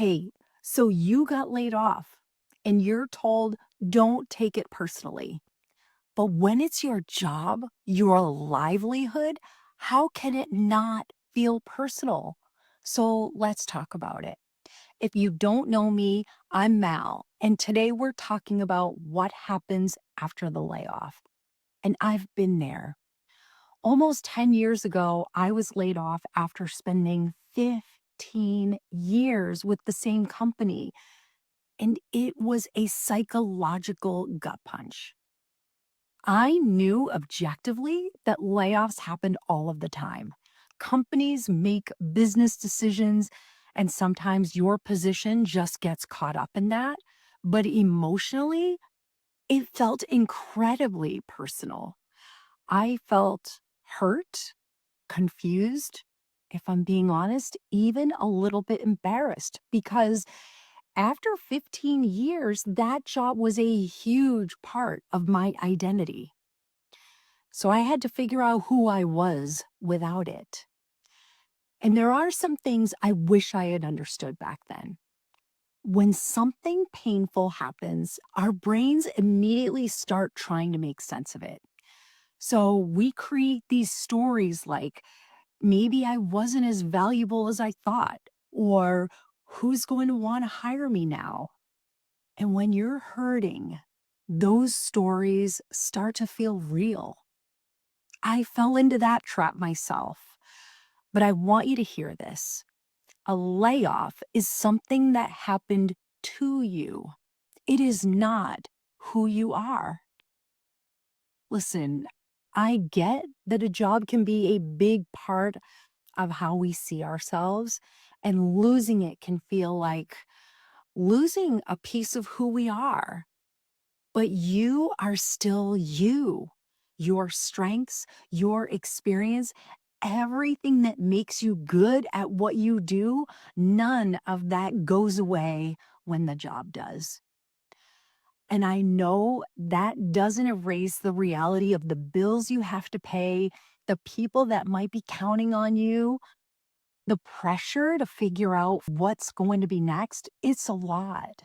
Hey, so you got laid off and you're told don't take it personally. But when it's your job, your livelihood, how can it not feel personal? So let's talk about it. If you don't know me, I'm Mal, and today we're talking about what happens after the layoff. And I've been there. Almost 10 years ago, I was laid off after spending 15 years with the same company. And it was a psychological gut punch. I knew objectively that layoffs happened all of the time. Companies make business decisions, and sometimes your position just gets caught up in that. But emotionally, it felt incredibly personal. I felt hurt, confused, if I'm being honest, even a little bit embarrassed because after 15 years, that job was a huge part of my identity. So I had to figure out who I was without it. And there are some things I wish I had understood back then. When something painful happens, our brains immediately start trying to make sense of it. So we create these stories like, maybe I wasn't as valuable as I thought, or who's going to want to hire me now? And when you're hurting, those stories start to feel real. I fell into that trap myself, but I want you to hear this. A layoff is something that happened to you. It is not who you are. Listen, I get that a job can be a big part of how we see ourselves, and losing it can feel like losing a piece of who we are. But you are still you. Your strengths, your experience, everything that makes you good at what you do, none of that goes away when the job does. And I know that doesn't erase the reality of the bills you have to pay, the people that might be counting on you, the pressure to figure out what's going to be next. It's a lot.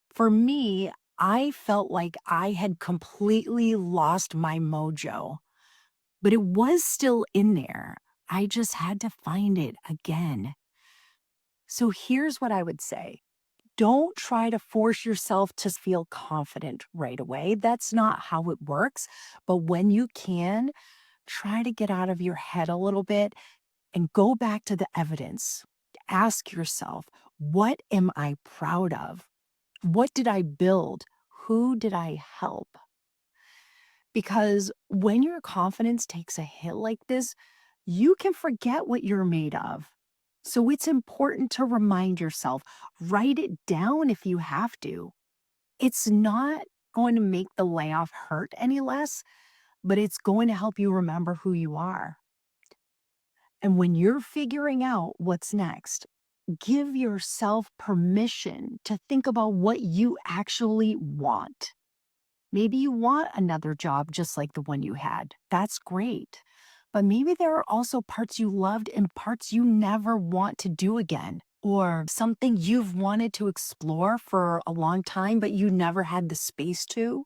For me, I felt like I had completely lost my mojo, but it was still in there. I just had to find it again. So here's what I would say. Don't try to force yourself to feel confident right away. That's not how it works. But when you can, try to get out of your head a little bit and go back to the evidence. Ask yourself, what am I proud of? What did I build? Who did I help? Because when your confidence takes a hit like this, you can forget what you're made of. So it's important to remind yourself, write it down if you have to. It's not going to make the layoff hurt any less, but it's going to help you remember who you are. And when you're figuring out what's next, give yourself permission to think about what you actually want. Maybe you want another job just like the one you had. That's great. But maybe there are also parts you loved and parts you never want to do again, or something you've wanted to explore for a long time, but you never had the space to.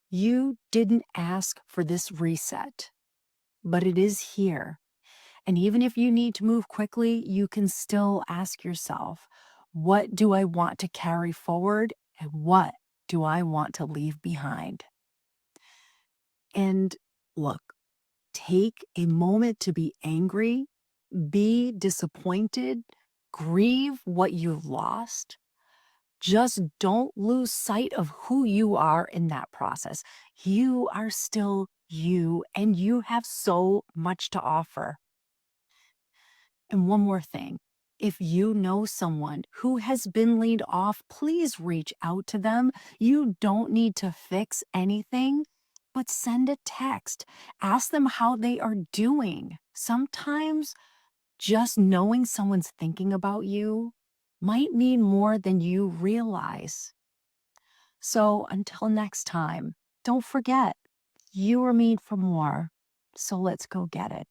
You didn't ask for this reset, but it is here. And even if you need to move quickly, you can still ask yourself, what do I want to carry forward and what do I want to leave behind? And look, take a moment to be angry, be disappointed, grieve what you've lost. Just don't lose sight of who you are in that process. You are still you, and you have so much to offer. And one more thing. If you know someone who has been laid off, please reach out to them. You don't need to fix anything, but send a text. Ask them how they are doing. Sometimes just knowing someone's thinking about you might mean more than you realize. So until next time, don't forget, you were made for more. So let's go get it.